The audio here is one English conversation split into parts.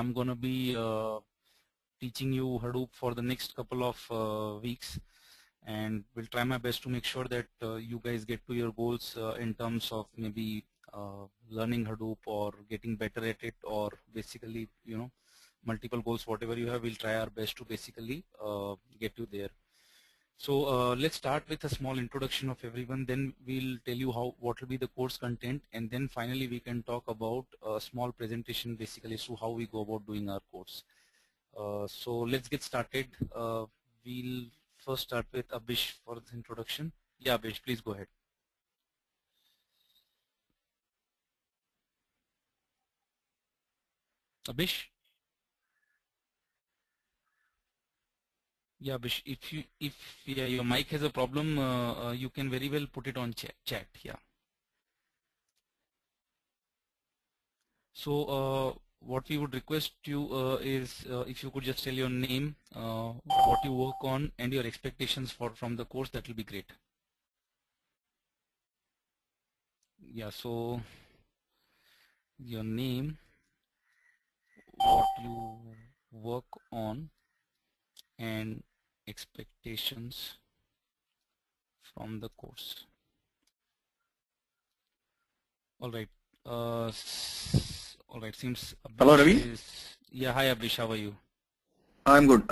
I'm going to be teaching you Hadoop for the next couple of weeks, and will try my best to make sure that you guys get to your goals in terms of maybe learning Hadoop or getting better at it, or basically, you know, multiple goals, whatever you have, we'll try our best to basically get you there. So let's start with a small introduction of everyone, then we'll tell you what will be the course content, and then finally we can talk about a small presentation basically so how we go about doing our course. So let's get started. We'll first start with Abhish for the introduction. Yeah, Abhish, please go ahead. Abhish? Yeah, Abhish, if your mic has a problem, you can very well put it on chat. Yeah. So what we would request you is if you could just tell your name, what you work on, and your expectations from the course, that will be great. Yeah, so your name, what you work on, and expectations from the course. All right. All right. Seems Abhish. Hello, Ravi. Yeah. Hi, Abhish. How are you? I'm good.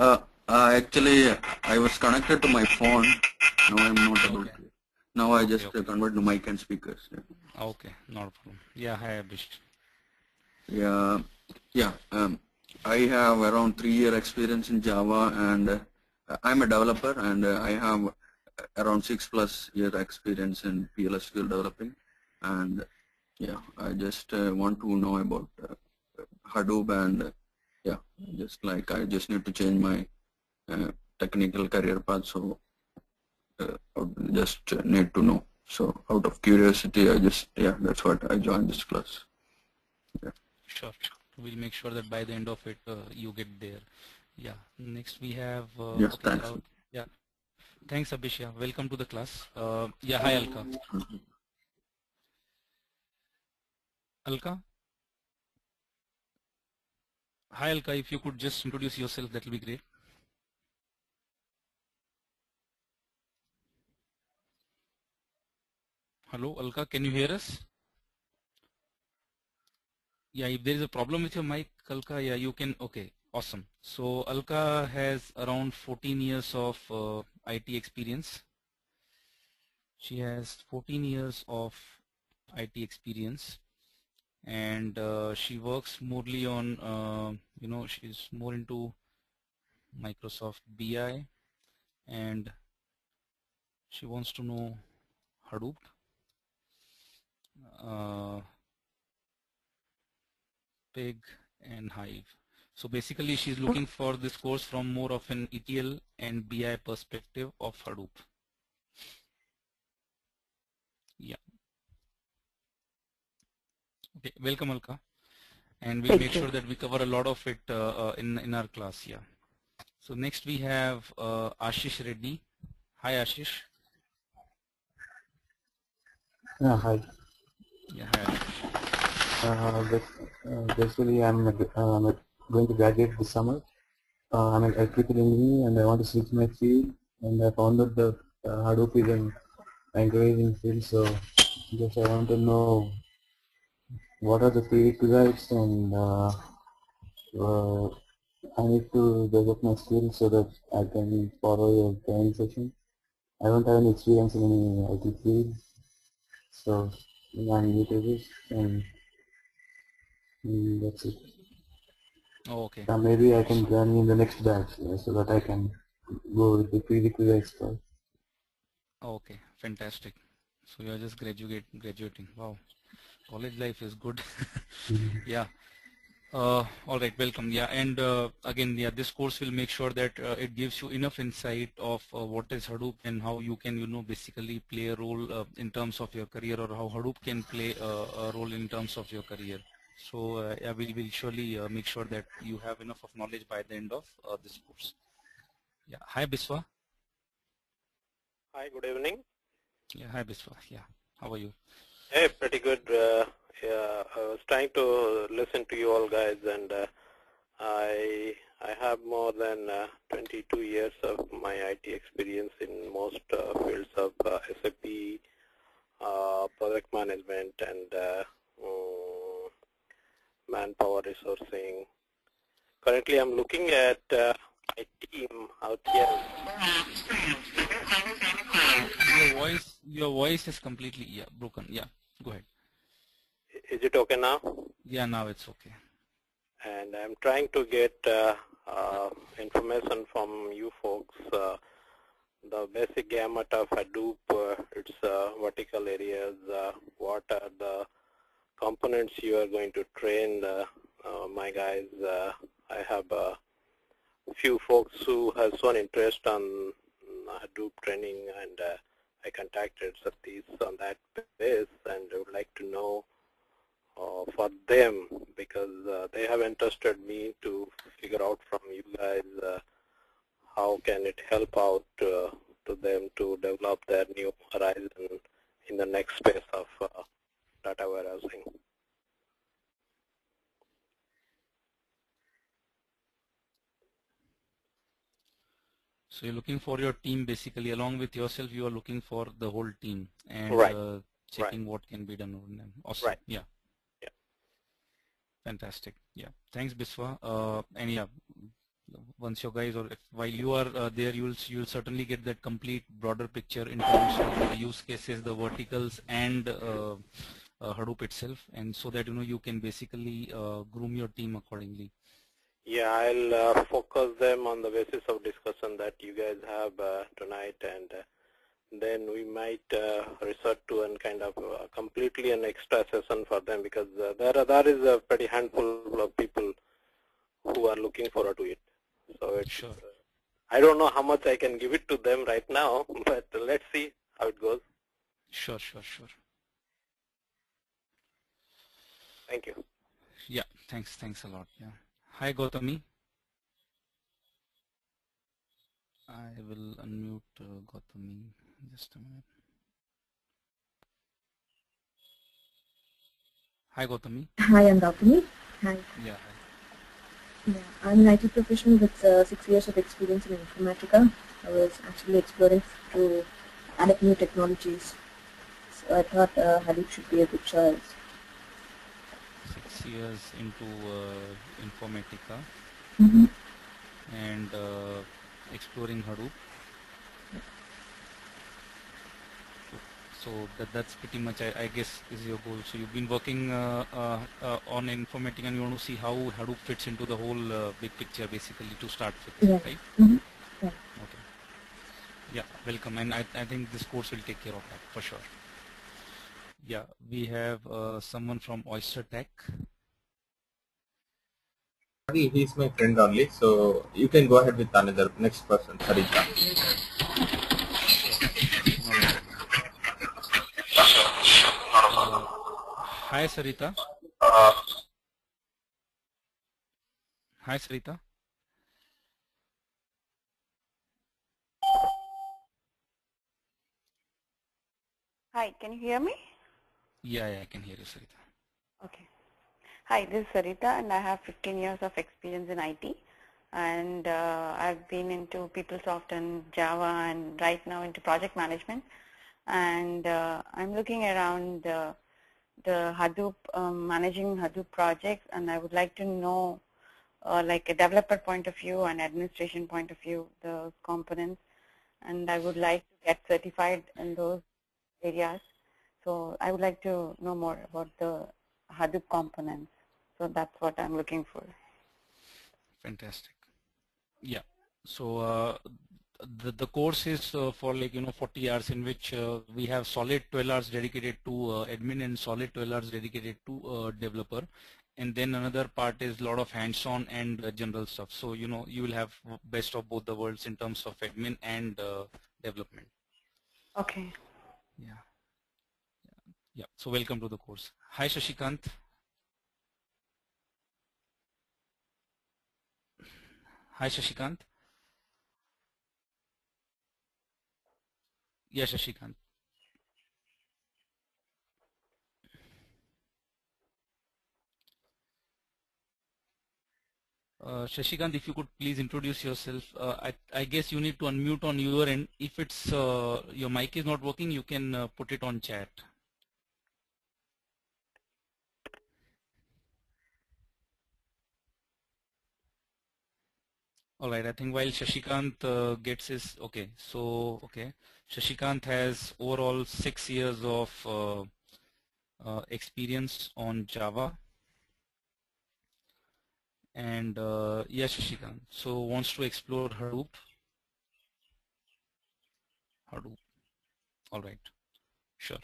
Actually, I was connected to my phone. Now I'm not able to. Now I just convert to mic and speakers. Yeah. Okay, not a problem. Yeah. Hi, Abhish. Yeah. I have around 3-year experience in Java, and I'm a developer, and I have around 6+ year experience in PLSQL developing, and yeah, I just want to know about Hadoop, and yeah, I just need to change my technical career path, so I just need to know. So out of curiosity, that's what I joined this class. Yeah. Sure. We'll make sure that by the end of it, you get there. Yeah. Next we have. Yes, thanks. Yeah. Thanks, Abhish. Yeah. Welcome to the class. Yeah. Hi, Alka. Alka. Hi, Alka. If you could just introduce yourself, that will be great. Hello, Alka. Can you hear us? Yeah, if there is a problem with your mic, Alka, yeah, you can. Okay, awesome. So Alka has around 14 years of IT experience. She has 14 years of IT experience, and she works morely on, you know, she's more into Microsoft BI, and she wants to know Hadoop. Pig and Hive. So basically she's looking for this course from more of an ETL and BI perspective of Hadoop. Yeah. Okay, welcome Alka. And we'll make sure that we cover a lot of it in our class. Yeah. So next we have Ashish Reddy. Hi Ashish. Yeah, hi. Yeah, hi Ashish. Basically, I'm going to graduate this summer. I'm an electrical engineer and I want to switch my field, and I found that the Hadoop is an encouraging field, so just I want to know what are the prerequisites, and I need to develop my skills so that I can follow your training session. I don't have any experience in any IT field, so I'm new to this, and that's it. Oh, okay. Maybe I can join in the next batch, so that I can go with the prerequisites first. Okay, fantastic. So you're just graduating. Wow, college life is good. Yeah. All right, welcome. Yeah, and again, yeah, this course will make sure that it gives you enough insight of what is Hadoop and how you can, you know, basically play a role in terms of your career, or how Hadoop can play a role in terms of your career. So yeah, we will surely make sure that you have enough of knowledge by the end of this course. Yeah. Hi, Biswa. Hi, good evening. Yeah. Hi, Biswa. Yeah. How are you? Hey, pretty good. Yeah, I was trying to listen to you all guys, and I have more than 22 years of my IT experience in most fields of SAP, project management, and manpower resourcing. Currently, I'm looking at my team out here. Your voice is completely broken. Yeah, go ahead. Is it okay now? Yeah, now it's okay. And I'm trying to get information from you folks. The basic gamut of Hadoop, its vertical areas, what are the components you are going to train my guys. I have a few folks who have shown interest on Hadoop training, and I contacted Satish on that base, and I would like to know for them, because they have entrusted me to figure out from you guys how can it help out to them to develop their new horizon in the next phase of data warehousing. So you're looking for your team basically, along with yourself, you are looking for the whole team and Right. checking Right. what can be done on them. Awesome. Right. Yeah. Yeah. Fantastic. Yeah. Thanks, Biswa. And yeah, once your guys, or if, while you are there, you'll certainly get that complete broader picture in terms of the use cases, the verticals, and Hadoop itself, and so that you can basically groom your team accordingly. Yeah, I'll focus them on the basis of discussion that you guys have tonight, and then we might resort to an kind of completely an extra session for them, because there is a pretty handful of people who are looking forward to it. So it's, Sure. I don't know how much I can give it to them right now, but let's see how it goes. Sure, sure, sure. Thank you. Yeah, thanks a lot. Yeah. Hi, Gautami. I will unmute Gautami just a minute. Hi, Gautami. Hi, I'm Gautami. Hi. Yeah. Yeah, I'm an IT professional with 6 years of experience in Informatica. I was actually exploring to add new technologies, so I thought Hadoop should be a good choice. 6 years into Informatica and exploring Hadoop. So that's pretty much, I guess, is your goal. So you've been working on Informatica, and you want to see how Hadoop fits into the whole big picture, basically, to start with, Yeah. right? Yeah. Okay. Yeah, welcome. And I think this course will take care of that for sure. Yeah, we have someone from Oyster Tech. He's my friend only, so you can go ahead with another next person, Sarita. Hi, Sarita. Hi, Sarita. Hi, can you hear me? Yeah, I can hear you, Sarita. Okay. Hi, this is Sarita, and I have 15 years of experience in IT, and I've been into PeopleSoft and Java, and right now into project management, and I'm looking around the Hadoop, managing Hadoop projects, and I would like to know like a developer point of view and administration point of view, the components, and I would like to get certified in those areas. So I would like to know more about the Hadoop components. So that's what I'm looking for. Fantastic. Yeah. So the course is for 40 hours, in which we have solid 12 hours dedicated to admin and solid 12 hours dedicated to developer, and then another part is a lot of hands-on and general stuff. So you will have best of both the worlds in terms of admin and development. Okay. Yeah. Yeah. So welcome to the course. Hi, Shashikant. Hi, Shashikant. Yeah, Shashikant. Shashikant, if you could please introduce yourself. I guess you need to unmute on your end. If it's your mic is not working, you can put it on chat. All right. I think while Shashikant gets his okay. Shashikant has overall 6 years of experience on Java. And yes, Shashikant. So wants to explore Hadoop. Hadoop. All right. Sure.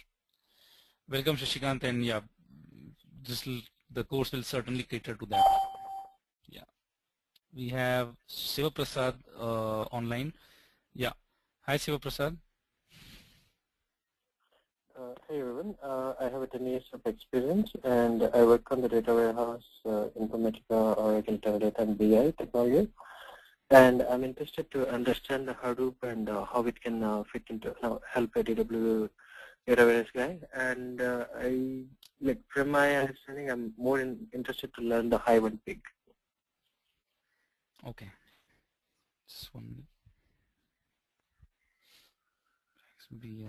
Welcome, Shashikant. And yeah, the course will certainly cater to that. Yeah. We have Siva Prasad online. Yeah. Hi, Siva Prasad. Hey everyone, I have 10 years of experience and I work on the data warehouse, Informatica, Oracle, Teradata and BI technology. And I'm interested to understand the Hadoop and how it can fit into help a DW database guy. And from my understanding, I'm more interested to learn the Hive and Pig. Okay. This one. BI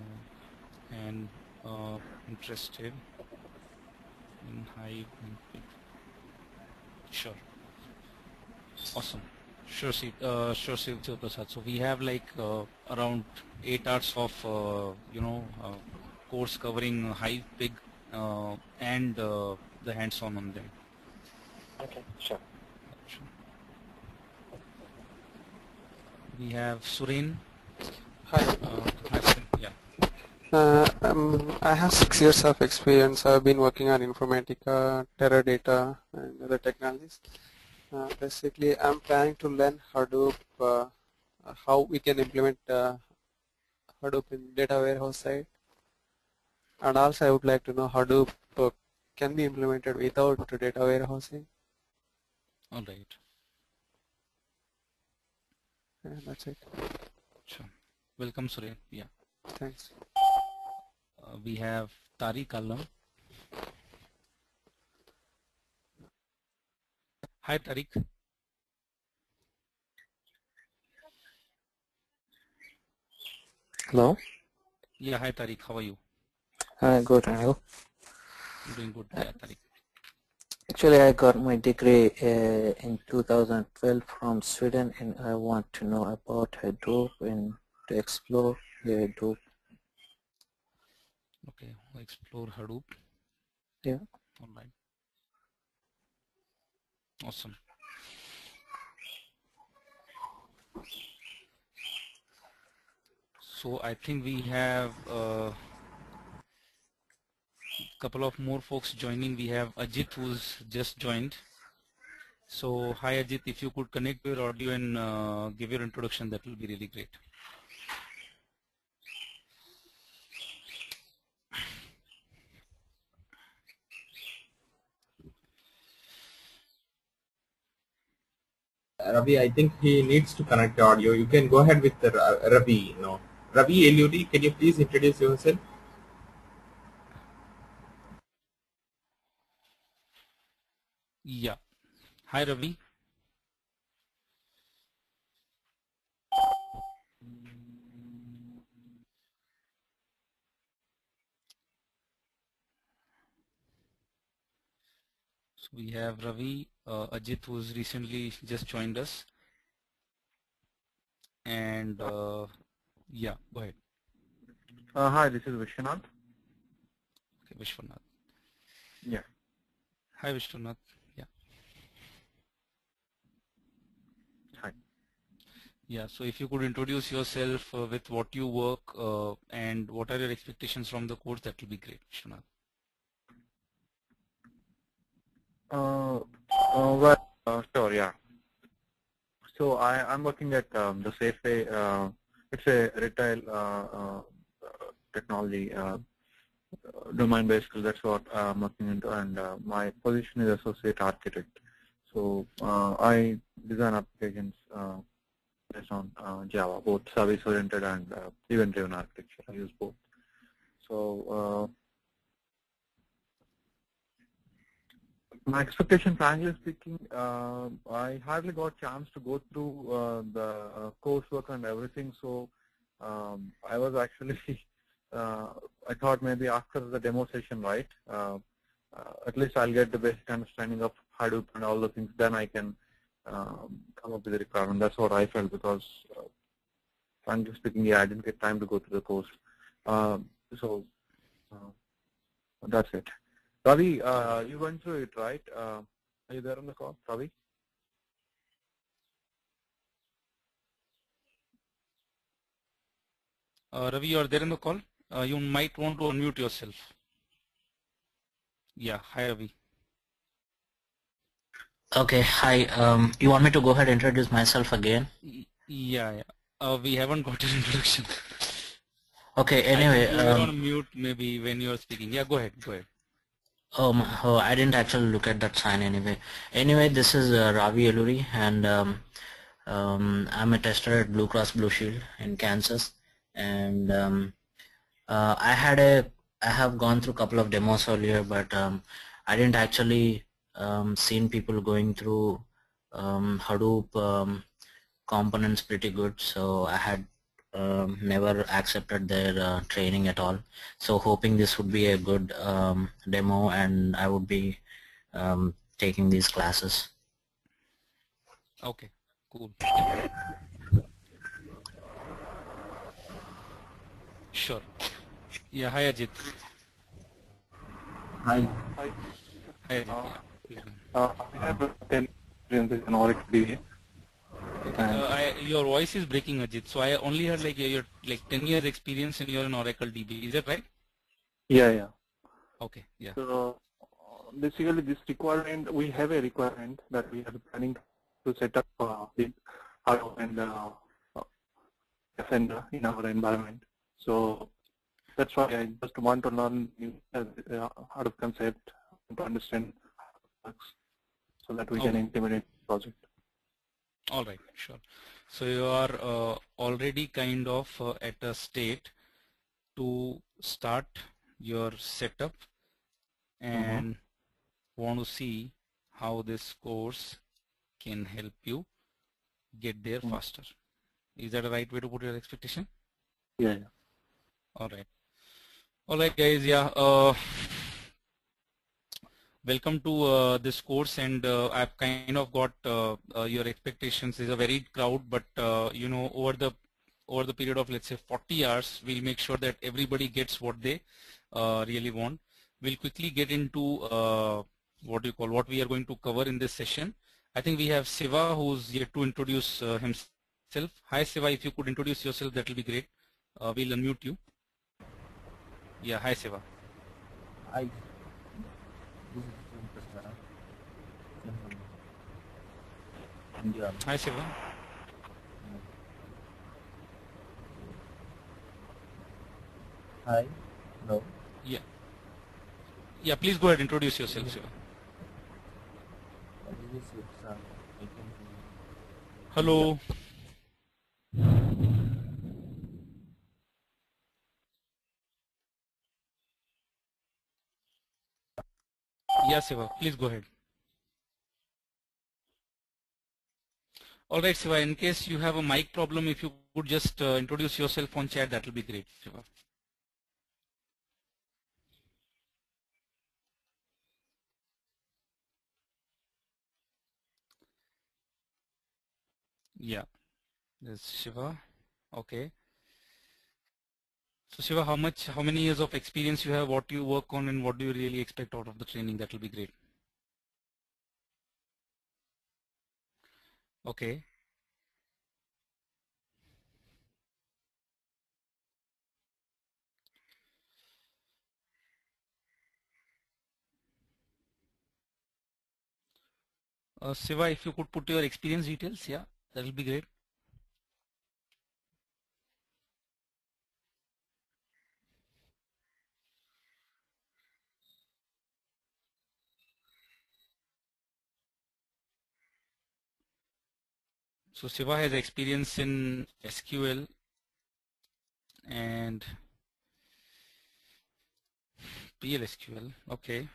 and interested in Hive and Pig. Sure. Awesome. Sure, Siva Prasad. So we have like around 8 hours of course covering Hive, Pig, and the hands-on on them. Okay, sure. We have Suren. Hi. Hi, Suren. Yeah. I have 6 years of experience. I've been working on Informatica, Teradata, and other technologies. Basically, I'm planning to learn Hadoop, how we can implement Hadoop in data warehouse side. And also, I would like to know Hadoop can be implemented without data warehousing. All right. Yeah, that's it. Sure. Welcome, Suren. Yeah. Thanks. We have Tariq Alam. Hi, Tariq. Hello. Yeah, hi, Tariq. How are you? Good, and you? I'm doing good. Yeah, Tariq. Actually, I got my degree in 2012 from Sweden, and I want to know about Hadoop and to explore the Hadoop. Okay, we'll explore Hadoop. Yeah. All right. Awesome. So I think we have a couple of more folks joining. We have Ajit, who's just joined. So hi Ajit, if you could connect your audio and give your introduction, that will be really great. Ravi, I think he needs to connect the audio. You can go ahead with the Ravi. No, Ravi LUD, can you please introduce yourself? Yeah. Hi Ravi. So we have Ravi, Ajit, who's recently just joined us, and yeah, go ahead. Hi, this is Vishwanath. Okay, Vishwanath. Yeah. Hi Vishwanath. Yeah. Hi. Yeah, so if you could introduce yourself with what you work and what are your expectations from the course, that will be great, Vishwanath. Sure, yeah. So I'm working at the Safeway. It's a retail technology domain basically. That's what I'm working into, and my position is associate architect. So I design applications based on Java, both service-oriented and event-driven architecture. I use both. So My expectation, frankly speaking, I hardly got chance to go through the coursework and everything. So I was actually, I thought maybe after the demo session, right? At least I'll get the basic understanding of Hadoop and all the things. Then I can come up with the requirement. That's what I felt because, frankly speaking, yeah, I didn't get time to go through the course. So that's it. Ravi, you went through it, right? Are you there on the call, Ravi? Ravi, you are there in the call? You might want to unmute yourself. Yeah, hi Ravi. Okay, hi. You want me to go ahead and introduce myself again? Yeah. We haven't got an introduction. Okay, I anyway. think you were on mute maybe when you were speaking. Yeah, go ahead. Oh, I didn't actually look at that sign anyway. Anyway, this is Ravi Eluri, and I'm a tester at Blue Cross Blue Shield in Kansas. And I have gone through a couple of demos earlier, but I didn't actually seen people going through Hadoop components pretty good, so I had never accepted their training at all. So hoping this would be a good demo, and I would be taking these classes. Okay, cool. Sure. Yeah, hi Ajit. Hi. Hi Ajit. I have 10 experiences in Oracle DBA. Your voice is breaking, Ajit. So I only heard like your 10 years experience in your Oracle DB. Is that right? Yeah. Okay. Yeah. So basically, this requirement, we have a requirement that we are planning to set up the Hadoop and Defender in our environment. So that's why I just want to learn Hadoop concept to understand how it works, so that we can implement the project. All right, sure. So you are already kind of at a state to start your setup and want to see how this course can help you get there faster. Is that a right way to put your expectation? Yeah. All right, guys. Yeah. Welcome to this course, and I've kind of got your expectations. There's a varied crowd, but you know, over the period of, let's say, 40 hours, we'll make sure that everybody gets what they really want. We'll quickly get into what we are going to cover in this session. I think we have Siva, who's yet to introduce himself. Hi Siva, if you could introduce yourself, that will be great. We'll unmute you. Yeah, hi Siva. Hi. Hi Siva. Hi. Hello. Yeah, please go ahead, introduce yourself, Siva. Hello. Yeah, Siva, please go ahead. All right, Siva, in case you have a mic problem, if you could just introduce yourself on chat, that will be great, Siva. Yeah, there's Shiva. Okay. So Shiva, how many years of experience you have, what do you work on, and what do you really expect out of the training? That will be great. Okay. Shiva, if you could put your experience details, yeah, that will be great. So Shiva has experience in SQL and PLSQL. Okay.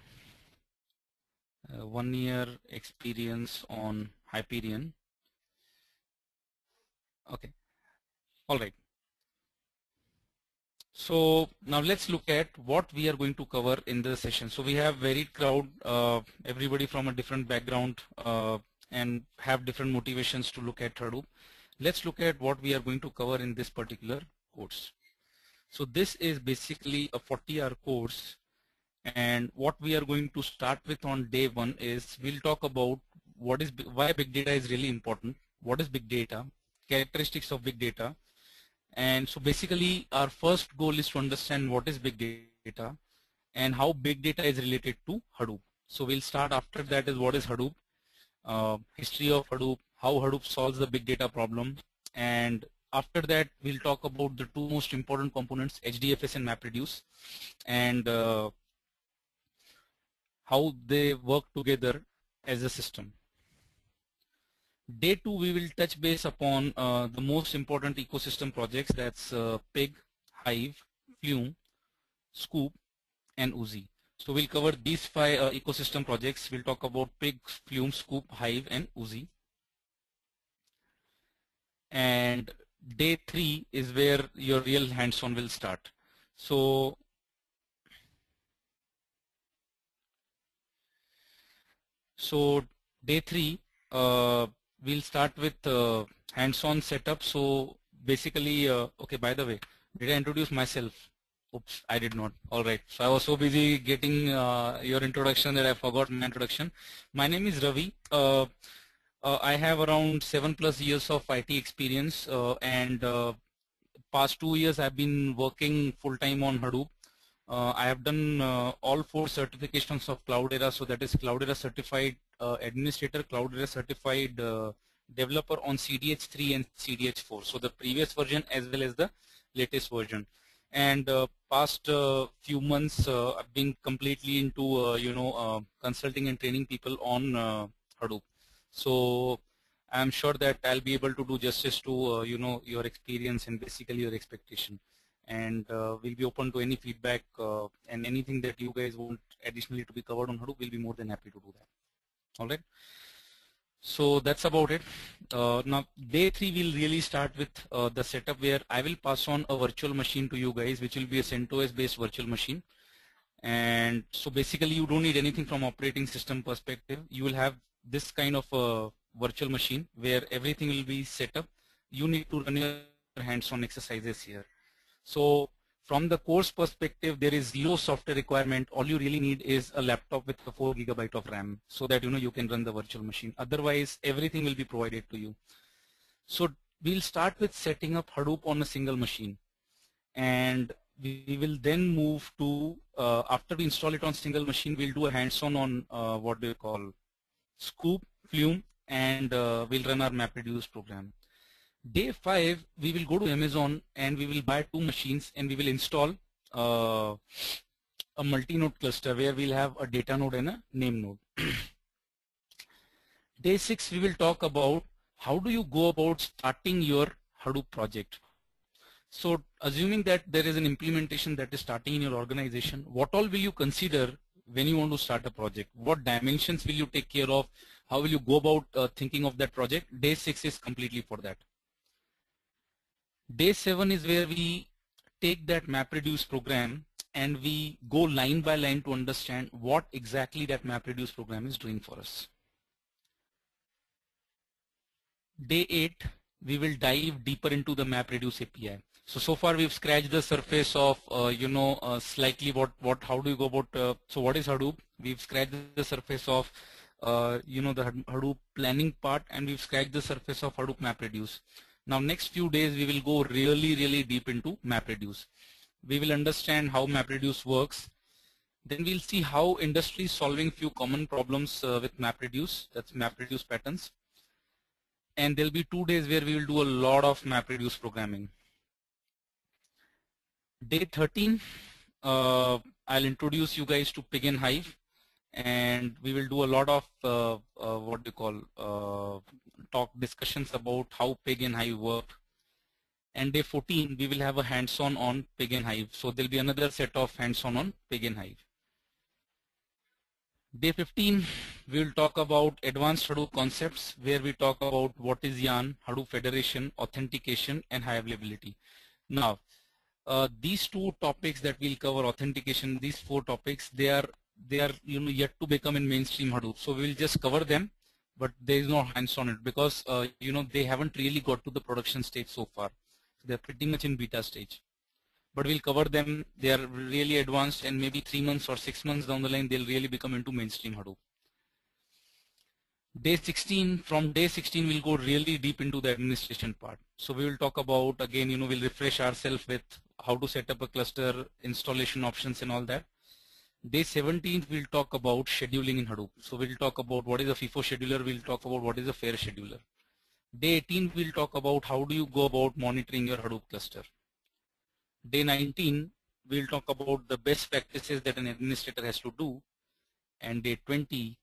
1 year experience on Hyperion. Okay, all right. So now let's look at what we are going to cover in the session. So we have varied crowd, everybody from a different background and have different motivations to look at Hadoop. Let's look at what we are going to cover in this particular course. So this is basically a 40-hour course, and what we are going to start with on day one is we'll talk about why big data is really important, what is big data, characteristics of big data. And so basically our first goal is to understand what is big data and how big data is related to Hadoop. So we'll start after that is what is Hadoop, history of Hadoop, how Hadoop solves the big data problem, and after that we'll talk about the two most important components, HDFS and MapReduce, and how they work together as a system. Day 2 we will touch base upon the most important ecosystem projects, that's Pig, Hive, Flume, Scoop and Uzi. So we'll cover these 5 ecosystem projects. We'll talk about Pig, Flume, Scoop, Hive and Uzi. And day 3 is where your real hands-on will start. So day 3 we'll start with hands-on setup. So basically, okay, by the way, did I introduce myself? Oops, I did not. All right. So I was so busy getting your introduction that I forgot my introduction. My name is Ravi. I have around 7+ years of IT experience, and past 2 years I've been working full-time on Hadoop. I have done all 4 certifications of Cloudera, so that is Cloudera certified administrator, Cloudera certified developer on CDH3 and CDH4. So the previous version as well as the latest version. And past few months I've been completely into consulting and training people on Hadoop. So I'm sure that I'll be able to do justice to your experience and basically your expectation. And we'll be open to any feedback and anything that you guys want additionally to be covered on Hadoop. We'll be more than happy to do that. All right. So that's about it. Now day 3 will really start with the setup where I will pass on a virtual machine to you guys, which will be a CentOS based virtual machine. And so basically you don't need anything from operating system perspective. You will have this kind of a virtual machine where everything will be set up. You need to run your hands-on exercises here. So from the course perspective, there is zero software requirement. All you really need is a laptop with a 4 GB of RAM so that you can run the virtual machine. Otherwise, everything will be provided to you. So we'll start with setting up Hadoop on a single machine, and we will then move to after we install it on single machine, we'll do a hands-on on what do you call Scoop, Flume, and we'll run our MapReduce program. Day 5, we will go to Amazon and we will buy 2 machines and we will install a multi-node cluster where we'll have a data node and a name node. Day 6, we will talk about how do you go about starting your Hadoop project. So assuming that there is an implementation that is starting in your organization, what all will you consider when you want to start a project? What dimensions will you take care of? How will you go about thinking of that project? Day 6 is completely for that. Day 7 is where we take that MapReduce program and we go line by line to understand what exactly that MapReduce program is doing for us. Day 8, we will dive deeper into the MapReduce API. So far we've scratched the surface of slightly how do you go about so what is Hadoop? We've scratched the surface of the Hadoop planning part, and we've scratched the surface of Hadoop MapReduce. Now next few days we will go really deep into MapReduce. We will understand how MapReduce works. Then we'll see how industry is solving few common problems with MapReduce, that's MapReduce patterns. And there'll be 2 days where we will do a lot of MapReduce programming. Day 13, I'll introduce you guys to Pig and Hive, and we will do a lot of what do you call discussions about how Pig and Hive work. And day 14, we will have a hands-on on Pig and Hive. So there'll be another set of hands-on on Pig and Hive. Day 15, we will talk about advanced Hadoop concepts, where we talk about what is YARN, Hadoop Federation, authentication, and high availability. Now, these two topics that we'll cover, authentication, these four topics, they are yet to become in mainstream Hadoop. So we'll just cover them, but there is no hands on it because they haven't really got to the production stage so far. They're pretty much in beta stage. But we'll cover them. They are really advanced, and maybe 3 months or 6 months down the line, they'll really become into mainstream Hadoop. Day 16, from day 16, we'll go really deep into the administration part. So we will talk about, again, we'll refresh ourselves with how to set up a cluster, installation options and all that. Day 17, we'll talk about scheduling in Hadoop. So we'll talk about what is a FIFO scheduler, we'll talk about what is a fair scheduler. Day 18, we'll talk about how do you go about monitoring your Hadoop cluster. Day 19, we'll talk about the best practices that an administrator has to do. And day 20,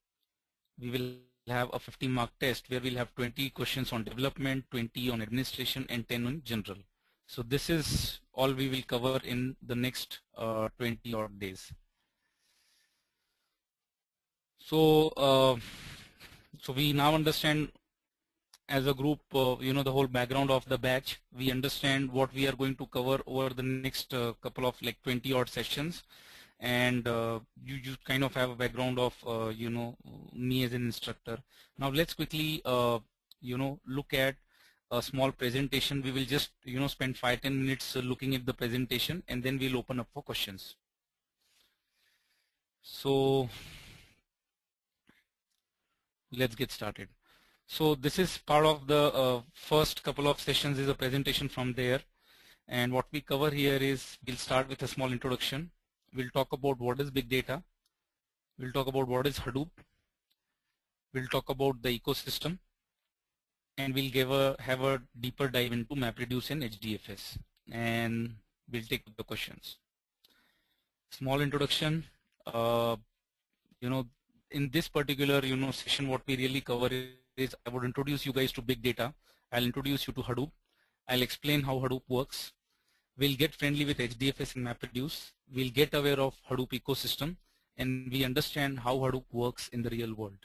we will have a 50-mark test where we'll have 20 questions on development, 20 on administration, and 10 on general. So this is all we will cover in the next 20 odd days. So, so we now understand as a group, the whole background of the batch. We understand what we are going to cover over the next couple of 20 odd sessions. And you kind of have a background of me as an instructor. Now let's quickly look at a small presentation. We will just spend 5-10 minutes looking at the presentation, and then we'll open up for questions. So let's get started. So this is part of the first couple of sessions is a presentation from there, and what we cover here is we'll start with a small introduction. We'll talk about what is big data. We'll talk about what is Hadoop. We'll talk about the ecosystem, and we'll have a deeper dive into MapReduce and HDFS, and we'll take the questions. Small introduction. In this particular session, what we really cover is I would introduce you guys to big data. I'll introduce you to Hadoop. I'll explain how Hadoop works. We'll get friendly with HDFS and MapReduce. We'll get aware of Hadoop ecosystem, and we understand how Hadoop works in the real world.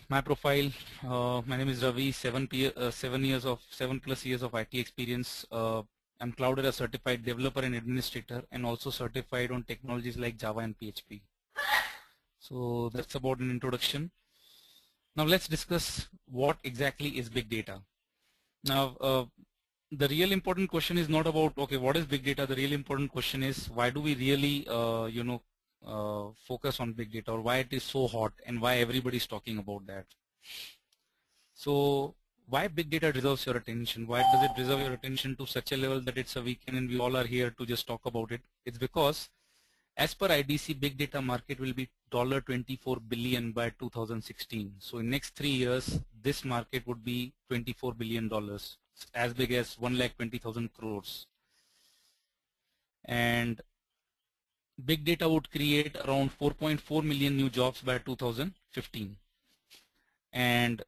My profile, my name is Ravi, 7+ years of IT experience. I'm Cloudera certified developer and administrator, and also certified on technologies like Java and PHP. So that's about an introduction. Now let's discuss what exactly is big data. Now, the real important question is not about, okay, what is big data? The real important question is why do we really, focus on big data, or why it is so hot and why everybody is talking about that. So why big data deserves your attention? Why does it deserve your attention to such a level that it's a weekend and we all are here to just talk about it? It's because as per IDC, big data market will be $24 billion by 2016. So in next 3 years, this market would be $24 billion. As big as 1,20,000 crores. And big data would create around 4.4 million new jobs by 2015. And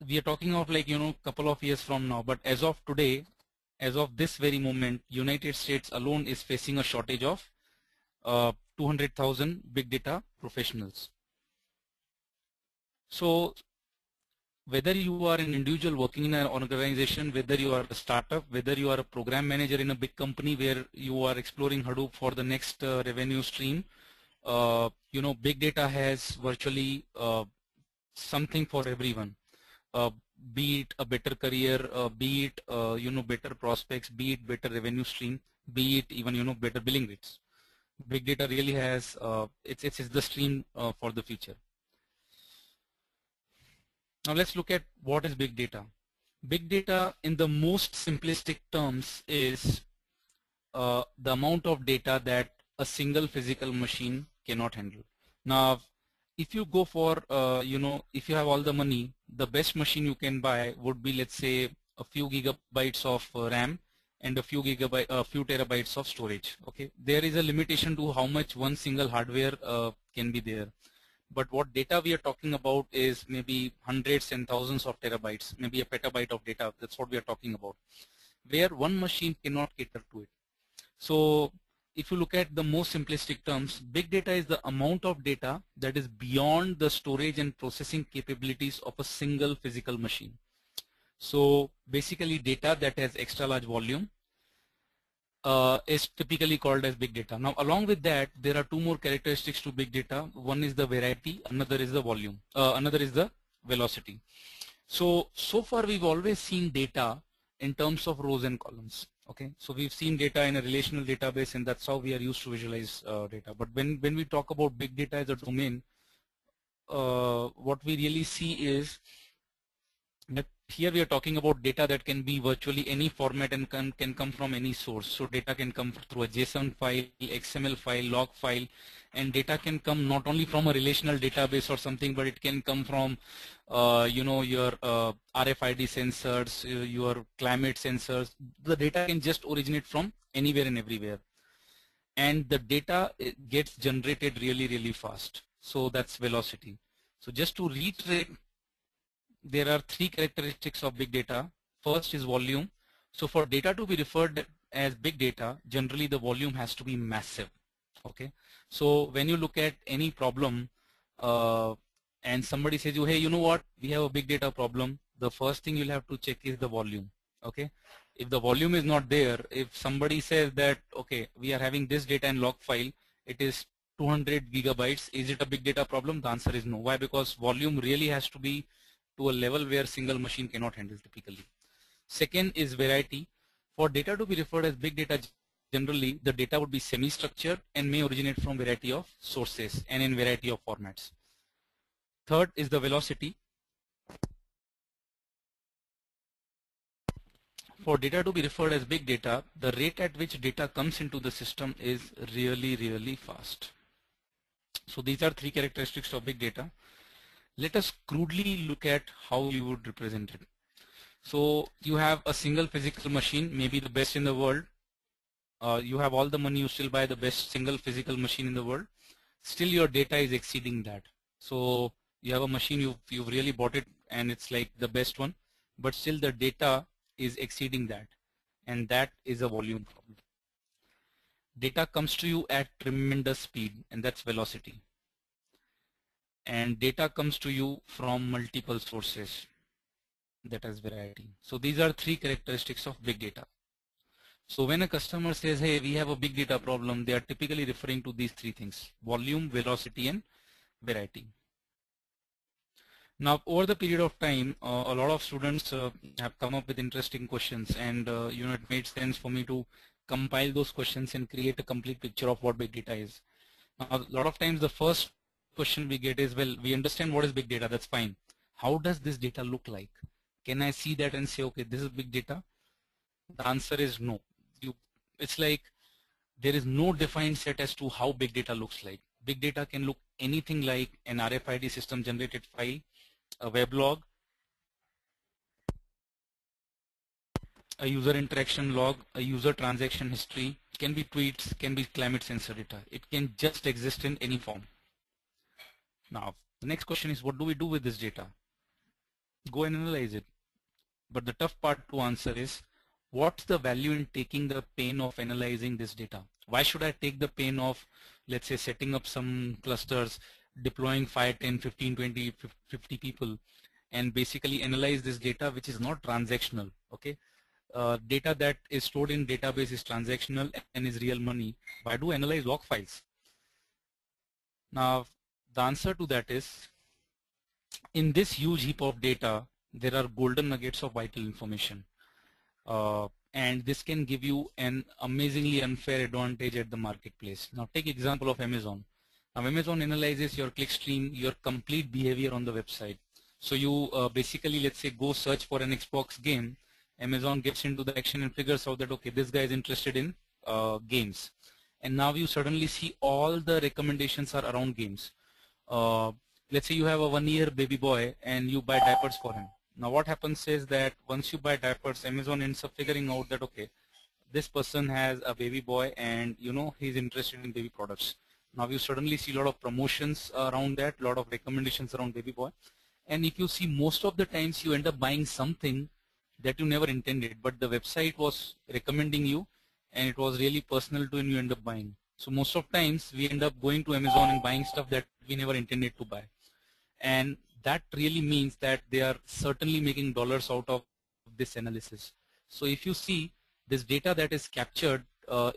we are talking of couple of years from now, but as of today, as of this very moment, United States alone is facing a shortage of 200,000 big data professionals. So whether you are an individual working in an organization, whether you are a startup, whether you are a program manager in a big company where you are exploring Hadoop for the next revenue stream, big data has virtually something for everyone. Be it a better career, be it better prospects, be it better revenue stream, be it even better billing rates. Big data really has it's the stream for the future. Now let's look at what is big data. Big data in the most simplistic terms is the amount of data that a single physical machine cannot handle. Now if you go for if you have all the money, the best machine you can buy would be, let's say, a few gigabytes of RAM and a few terabytes of storage. Okay, there is a limitation to how much one single hardware can be there. But what data we are talking about is maybe hundreds and thousands of terabytes, maybe a petabyte of data. That's what we are talking about, where one machine cannot cater to it. So if you look at the most simplistic terms, big data is the amount of data that is beyond the storage and processing capabilities of a single physical machine. So basically data that has extra large volume is typically called as big data. Now along with that, there are two more characteristics to big data. One is the variety, another is the volume, another is the velocity. So far we've always seen data in terms of rows and columns. Okay, so we've seen data in a relational database, and that's how we are used to visualize data. But when we talk about big data as a domain, what we really see is that here we are talking about data that can be virtually any format and can come from any source. So data can come through a JSON file, XML file, log file, and data can come not only from a relational database or something, but it can come from you know, your RFID sensors, your climate sensors. The data can just originate from anywhere and everywhere, and the data gets generated really fast. So that's velocity. So just to reiterate, there are three characteristics of big data. First is volume. So for data to be referred as big data, generally the volume has to be massive. Okay, so when you look at any problem and somebody says you, hey, you know what, we have a big data problem, the first thing you'll have to check is the volume. Okay, if the volume is not there, if somebody says that, okay, we are having this data in log file, it is 200 gigabytes, is it a big data problem? The answer is no. Why? Because volume really has to be to a level where single machine cannot handle typically. Second is variety. For data to be referred as big data, generally the data would be semi-structured and may originate from variety of sources and in variety of formats. Third is the velocity. For data to be referred as big data, the rate at which data comes into the system is really fast. So these are three characteristics of big data. Let us crudely look at how you would represent it. So you have a single physical machine, maybe the best in the world. You have all the money, you still buy the best single physical machine in the world. Still your data is exceeding that. So you have a machine, you've really bought it and it's like the best one, but still the data is exceeding that, and that is a volume problem. Data comes to you at tremendous speed, and that's velocity. And data comes to you from multiple sources, that is variety. So these are three characteristics of big data. So when a customer says, hey, we have a big data problem, they are typically referring to these three things: volume, velocity, and variety. Now, over the period of time, a lot of students have come up with interesting questions, and you know, it made sense for me to compile those questions and create a complete picture of what big data is. Now, a lot of times the first question we get is, well, we understand what is big data, that's fine. How does this data look like? Can I see that and say, okay, this is big data? The answer is no. It's like there is no defined set as to how big data looks like. Big data can look anything like an RFID system generated file, a weblog, a user interaction log, a user transaction history, can be tweets, can be climate sensor data. It can just exist in any form. Now, the next question is, what do we do with this data? Go and analyze it. But the tough part to answer is, what's the value in taking the pain of analyzing this data? Why should I take the pain of, let's say, setting up some clusters, deploying 5, 10, 15, 20, 50 people, and basically analyze this data which is not transactional? Okay, data that is stored in database is transactional and is real money. Why do I analyze log files? Now, the answer to that is, in this huge heap of data, there are golden nuggets of vital information. And this can give you an amazingly unfair advantage at the marketplace. Now take example of Amazon. Now Amazon analyzes your clickstream, your complete behavior on the website. So you basically, let's say, go search for an Xbox game. Amazon gets into the action and figures out that, okay, this guy is interested in games. And now you suddenly see all the recommendations are around games. Let's say you have a 1-year baby boy and you buy diapers for him. Now what happens is that once you buy diapers, Amazon ends up figuring out that, okay, this person has a baby boy and you know he's interested in baby products. Now you suddenly see a lot of promotions around that, a lot of recommendations around baby boy. And if you see, most of the times you end up buying something that you never intended, but the website was recommending you, and it was really personal to, and you end up buying. So most of times we end up going to Amazon and buying stuff that we never intended to buy, and that really means that they are certainly making dollars out of this analysis. So if you see this data that is captured,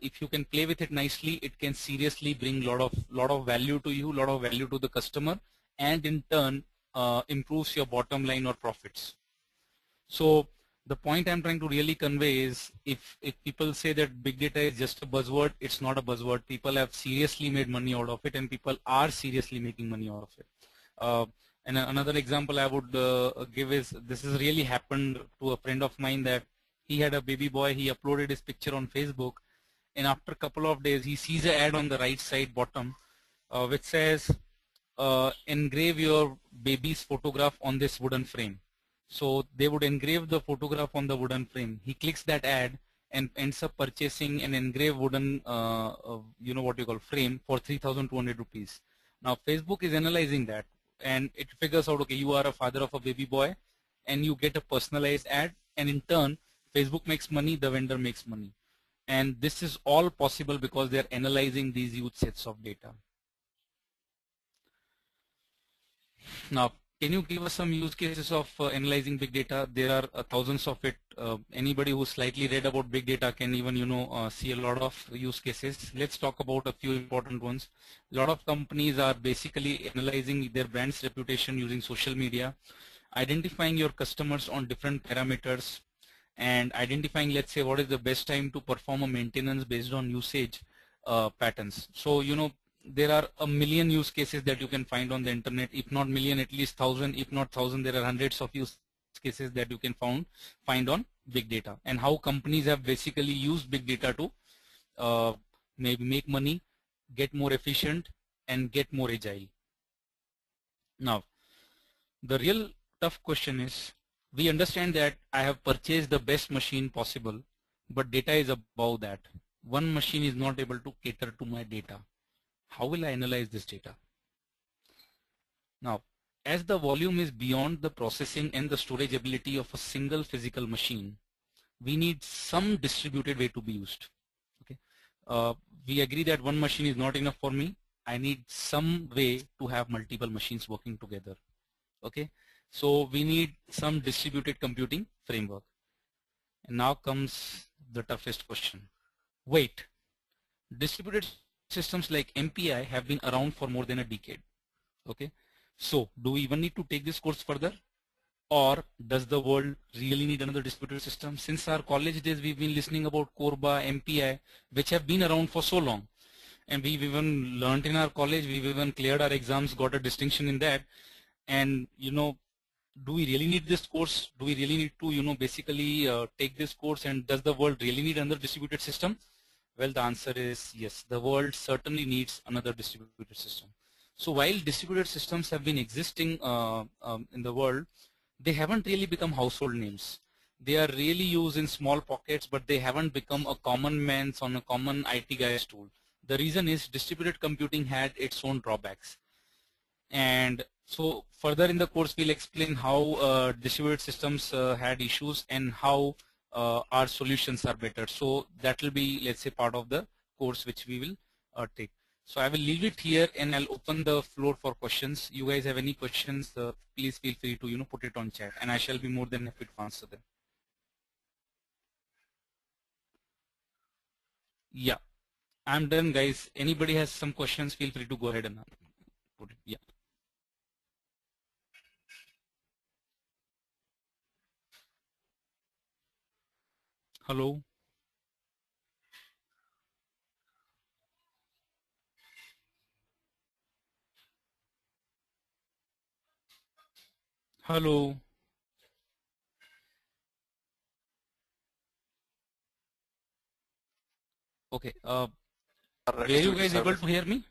if you can play with it nicely, it can seriously bring lot of value to you, lot of value to the customer, and in turn improves your bottom line or profits. So the point I'm trying to really convey is, if people say that big data is just a buzzword, it's not a buzzword. People have seriously made money out of it, and people are seriously making money out of it. And another example I would give is, this has really happened to a friend of mine, that he had a baby boy. He uploaded his picture on Facebook, and after a couple of days he sees an ad on the right side bottom which says, engrave your baby's photograph on this wooden frame. So they would engrave the photograph on the wooden frame. He clicks that ad and ends up purchasing an engraved wooden you know what you call frame for 3,200 rupees. Now Facebook is analyzing that, and it figures out, okay, you are a father of a baby boy and you get a personalized ad, and in turn Facebook makes money, the vendor makes money. And this is all possible because they are analyzing these huge sets of data. Now, can you give us some use cases of analyzing big data? There are thousands of it. Anybody who slightly read about big data can even, you know, see a lot of use cases. Let's talk about a few important ones. A lot of companies are basically analyzing their brand's reputation using social media, identifying your customers on different parameters, and identifying, let's say, what is the best time to perform a maintenance based on usage patterns. So, you know, there are a million use cases that you can find on the internet. If not million, at least 1,000. If not 1,000, there are hundreds of use cases that you can find on big data, and how companies have basically used big data to maybe make money, get more efficient, and get more agile. Now, the real tough question is, we understand that I have purchased the best machine possible, but data is above that. One machine is not able to cater to my data. How will I analyze this data? Now, as the volume is beyond the processing and the storage ability of a single physical machine, we need some distributed way to be used. Okay, we agree that one machine is not enough for me. I need some way to have multiple machines working together. Okay, so we need some distributed computing framework. And now comes the toughest question. Wait, distributed systems like MPI have been around for more than a decade. Okay, so do we even need to take this course further, or does the world really need another distributed system? Since our college days, we've been listening about Corba, MPI, which have been around for so long, and we've even learned in our college, we've even cleared our exams, got a distinction in that. And you know, do we really need this course? Do we really need to, you know, basically take this course? And does the world really need another distributed system? Well, the answer is yes. The world certainly needs another distributed system. So while distributed systems have been existing in the world, they haven't really become household names. They are really used in small pockets, but they haven't become a common man's on a common IT guy's tool. The reason is distributed computing had its own drawbacks. And so further in the course, we'll explain how distributed systems had issues and how our solutions are better. So that will be, let's say, part of the course which we will take. So I will leave it here and I'll open the floor for questions. You guys have any questions, please feel free to, you know, put it on chat, and I shall be more than happy to answer them. Yeah, I'm done, guys. Anybody has some questions, feel free to go ahead and put it. Yeah. Hello. Hello. Okay. Were you guys able to hear me?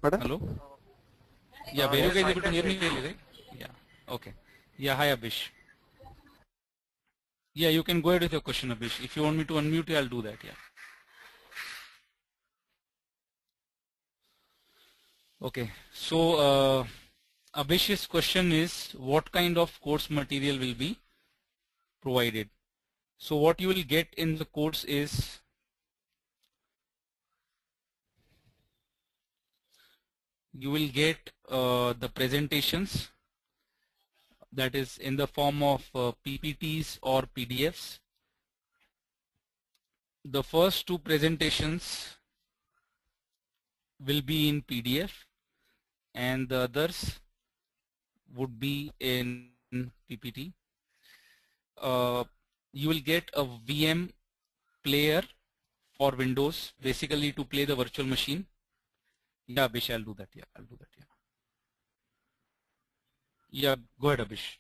Pardon? Hello. Yeah, were you guys able to hear me clearly, right? Yeah. Okay. Yeah. Hi, Abhish. Yeah, you can go ahead with your question, Abhish. If you want me to unmute you, I'll do that. Yeah. Okay. So Abhish's question is, what kind of course material will be provided? So what you will get in the course is you will get the presentations, that is in the form of PPTs or PDFs. The first two presentations will be in PDF and the others would be in PPT. You will get a VM player for Windows, basically to play the virtual machine. Yeah, Abhish, I'll do that. Yeah, I'll do that. Yeah. Yeah, go ahead, Abhish.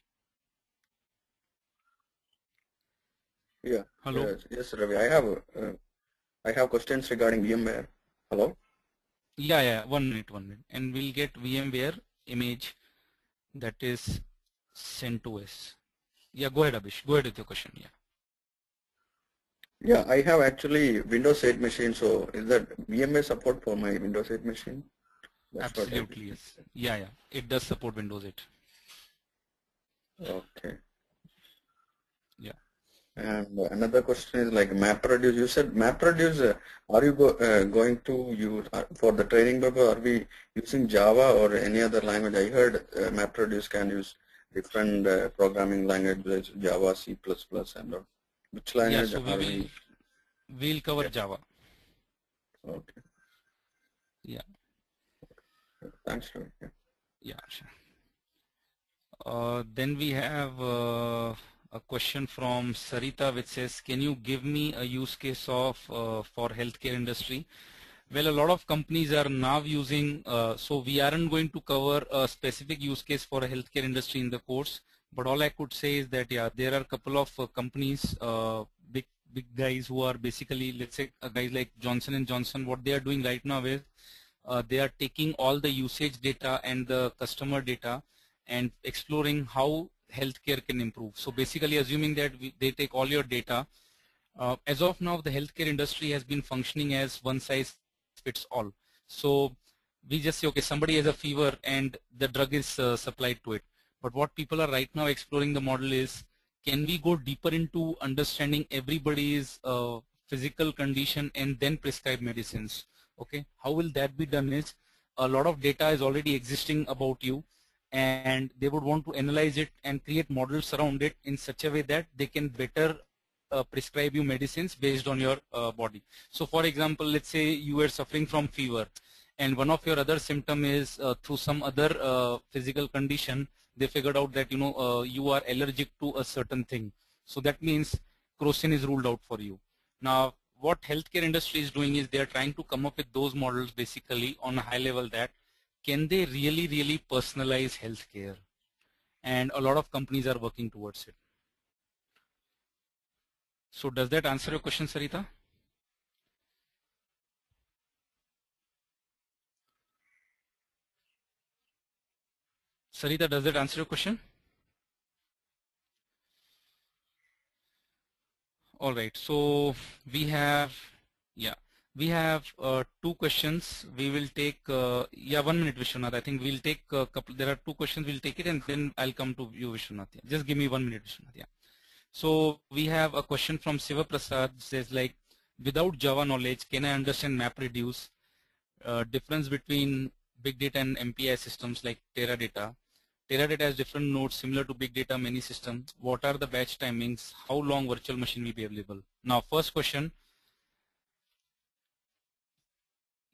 Yeah. Hello. Yes, Ravi. I have questions regarding VMware. Hello. Yeah. 1 minute. And we'll get VMware image that is sent to us. Yeah, go ahead, Abhish. Go ahead with your question. Yeah. Yeah, I have actually Windows 8 machine. So is that VMware support for my Windows 8 machine? That's Absolutely, yes. Yeah. It does support Windows 8. Okay. Yeah. And another question is like MapReduce. You said MapReduce. Are you going to use for the training purpose? Are we using Java or any other language? I heard MapReduce can use different programming languages, Java, C++, and all. Which Yeah. language So are we? we'll cover Java. Okay. Yeah. Thanks, Ravi. Yeah. Sure. Then we have a question from Sarita which says, can you give me a use case of for healthcare industry? Well, a lot of companies are now using, so we aren't going to cover a specific use case for a healthcare industry in the course, but all I could say is that, yeah, there are a couple of companies, big guys who are basically, let's say, guys like Johnson & Johnson. What they are doing right now is they are taking all the usage data and the customer data and exploring how healthcare can improve. So basically assuming that they take all your data, as of now the healthcare industry has been functioning as one size fits all. So we just say, okay, somebody has a fever and the drug is supplied to it. But what people are right now exploring the model is, can we go deeper into understanding everybody's physical condition and then prescribe medicines? Okay, how will that be done is, a lot of data is already existing about you and they would want to analyze it and create models around it in such a way that they can better prescribe you medicines based on your body. So for example, let's say you were suffering from fever and one of your other symptom is through some other physical condition, they figured out that you are allergic to a certain thing. So that means crocin is ruled out for you. Now what healthcare industry is doing is they are trying to come up with those models basically on a high level that can they really personalize healthcare, and a lot of companies are working towards it. So does that answer your question, Sarita? Sarita, does that answer your question? All right, so we have, we have two questions. We will take, 1 minute, Vishwanath. I think we'll take a couple, there are two questions, we'll take it and then I'll come to you, Vishwanath. Yeah. Just give me 1 minute, Vishwanath. Yeah. So we have a question from Siva Prasad, says like, without Java knowledge, can I understand MapReduce? Difference between big data and MPI systems like Teradata. Teradata has different nodes similar to big data many systems. What are the batch timings? How long virtual machine will be available? Now first question.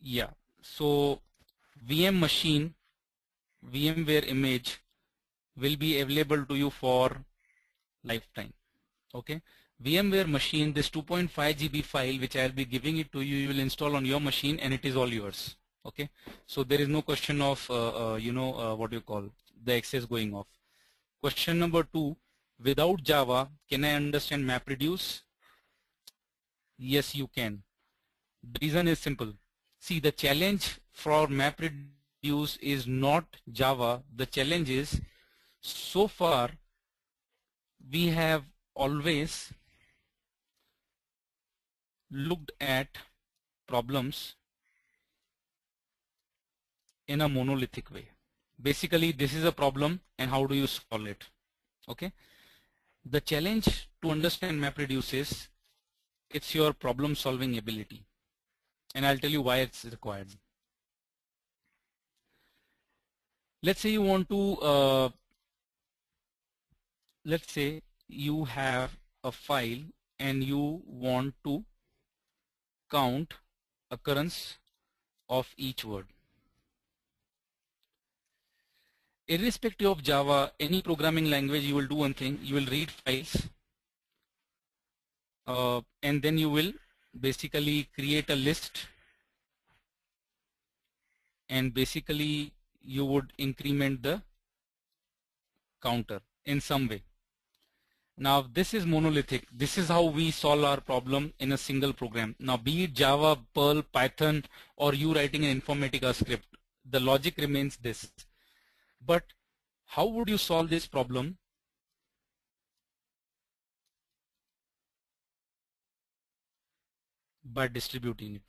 Yeah. So VM machine, VMware image will be available to you for lifetime. Okay. VMware machine, this 2.5 GB file which I'll be giving it to you, you will install on your machine and it is all yours. Okay. So there is no question of what you call the access going off. Question number 2, without Java, can I understand MapReduce? Yes, you can. The reason is simple. See, the challenge for MapReduce is not Java. The challenge is, so far we have always looked at problems in a monolithic way. Basically, this is a problem and how do you solve it? Okay. The challenge to understand MapReduce is, it's your problem solving ability. And I'll tell you why it's required. Let's say you want to, let's say you have a file and you want to count occurrence of each word. Irrespective of Java, any programming language, you will do one thing. You will read files and then you will basically create a list, and basically you would increment the counter in some way. Now this is monolithic. This is how we solve our problem in a single program. Now be it Java, Perl, Python, or you writing an Informatica script, the logic remains this. But how would you solve this problem? By distributing it.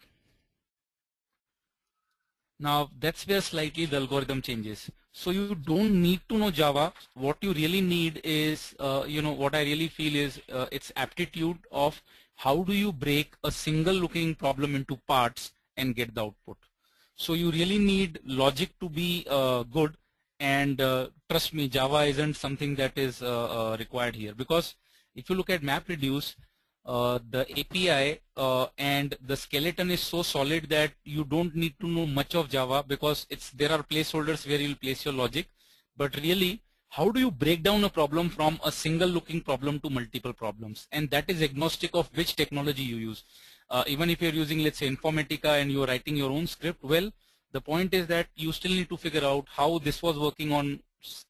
Now that's where slightly the algorithm changes. So you don't need to know Java. What you really need is, what I really feel is its aptitude of how do you break a single looking problem into parts and get the output. So you really need logic to be good, and trust me, Java isn't something that is required here, because if you look at MapReduce, the API and the skeleton is so solid that you don't need to know much of Java, because there are placeholders where you'll place your logic. But really, how do you break down a problem from a single looking problem to multiple problems? And that is agnostic of which technology you use. Even if you're using, let's say, Informatica and you're writing your own script, well, the point is that you still need to figure out how this was working on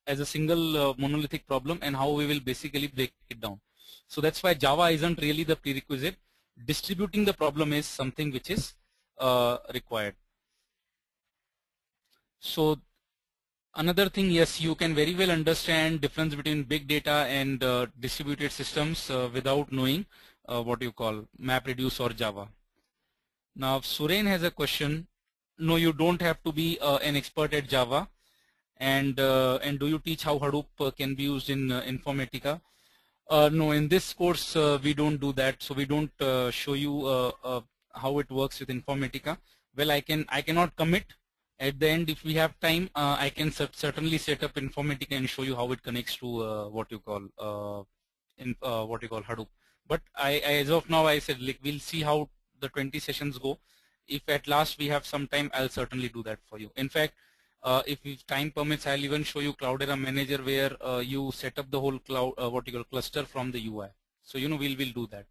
as a single monolithic problem and how we will basically break it down. So that's why Java isn't really the prerequisite. Distributing the problem is something which is required. So another thing, yes, you can very well understand difference between big data and distributed systems without knowing what you call MapReduce or Java. Now Suren has a question. No, you don't have to be an expert at Java. And do you teach how Hadoop can be used in Informatica? No, in this course we don't do that. So we don't show you how it works with Informatica. Well, I cannot commit. At the end, if we have time, I can certainly set up Informatica and show you how it connects to what you call Hadoop. But as of now, I said, like, we'll see how the 20 sessions go. If at last we have some time, I'll certainly do that for you. In fact, if time permits, I'll even show you Cloudera Manager, where you set up the whole cloud, cluster from the UI. So we'll do that.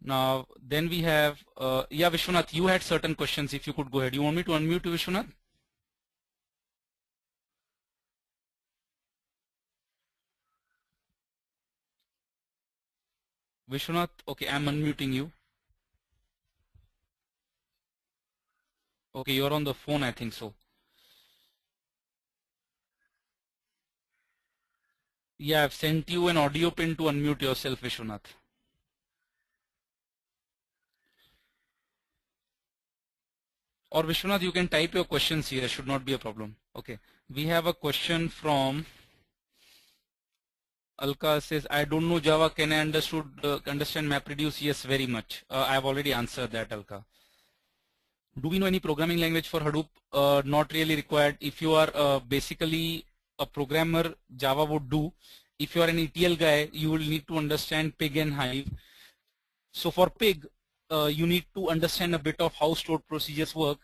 Now then we have, yeah, Vishwanath, you had certain questions. If you could go ahead. You want me to unmute you, Vishwanath? Vishwanath, okay, I'm unmuting you. Okay, you're on the phone, I think so. Yeah, I've sent you an audio pin to unmute yourself, Vishwanath. Or Vishwanath, you can type your questions here, should not be a problem. Okay, we have a question from Alka. Says, I don't know Java, can I understand MapReduce? Yes, very much. I have already answered that, Alka. Do we know any programming language for Hadoop? Not really required. If you are basically a programmer, Java would do. If you are an ETL guy, you will need to understand Pig and Hive. So for Pig, you need to understand a bit of how stored procedures work.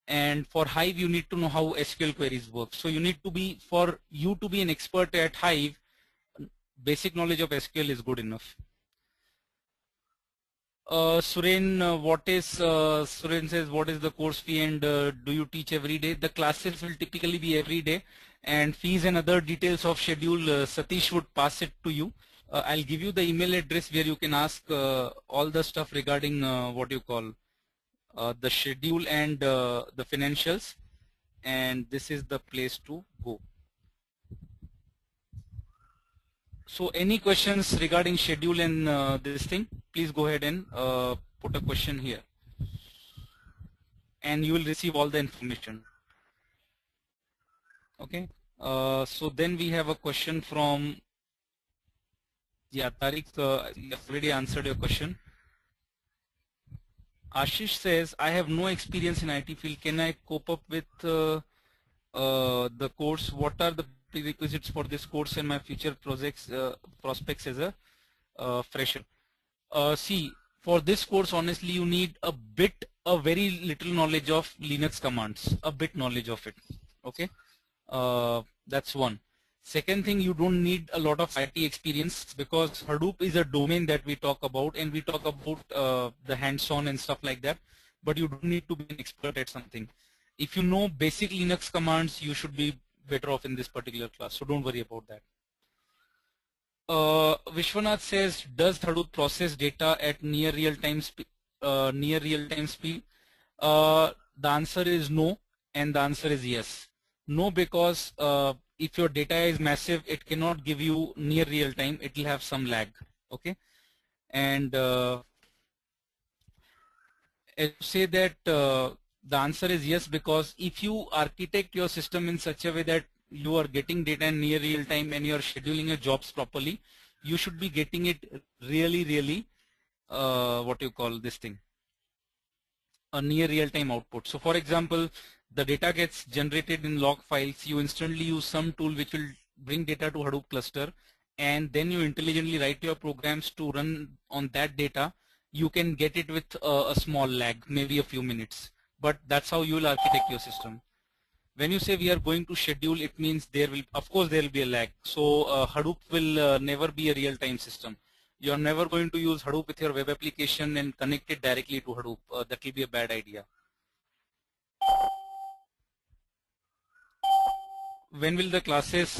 And for Hive, you need to know how SQL queries work. So you need to be, for you to be an expert at Hive, basic knowledge of SQL is good enough. Suren, Suren says, what is the course fee, and do you teach every day? The classes will typically be every day, and fees and other details of schedule, Satish would pass it to you. I'll give you the email address where you can ask all the stuff regarding the schedule and the financials, and this is the place to go. So any questions regarding schedule and this thing, please go ahead and put a question here, and you will receive all the information. Okay, so then we have a question from, yeah, Tariq, you already answered your question. Ashish says, I have no experience in IT field. Can I cope up with the course? What are the prerequisites for this course and my future projects prospects as a fresher? See, for this course, honestly, you need a very little knowledge of Linux commands, a bit knowledge of it. Okay, that's one. Second thing, you don't need a lot of IT experience because Hadoop is a domain that we talk about, and we talk about the hands-on and stuff like that. But you don't need to be an expert at something. If you know basic Linux commands, you should be better off in this particular class. So don't worry about that. Vishwanath says, does Hadoop process data at near real-time speed? The answer is no, and the answer is yes. No, because if your data is massive, it cannot give you near real-time. It will have some lag. Okay, and I say that the answer is yes, because if you architect your system in such a way that you are getting data in near real time and you are scheduling your jobs properly, you should be getting it really what you call this thing, a near real-time output. So for example, the data gets generated in log files. You instantly use some tool which will bring data to Hadoop cluster, and then you intelligently write your programs to run on that data. You can get it with a small lag, maybe a few minutes, but that's how you will architect your system. When you say we are going to schedule, it means there will, of course, there will be a lag. So Hadoop will never be a real-time system. You are never going to use Hadoop with your web application and connect it directly to Hadoop. That will be a bad idea. When will the classes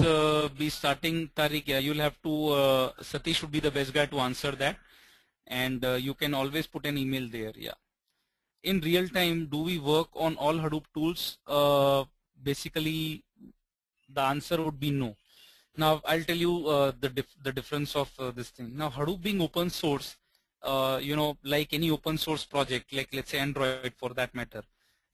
be starting, Tariq? Yeah, you'll have to, Satish would be the best guy to answer that. And you can always put an email there, yeah. In real time, do we work on all Hadoop tools? Basically, the answer would be no. Now, I'll tell you the difference of this thing. Now, Hadoop being open source, you know, like any open source project, like let's say Android for that matter,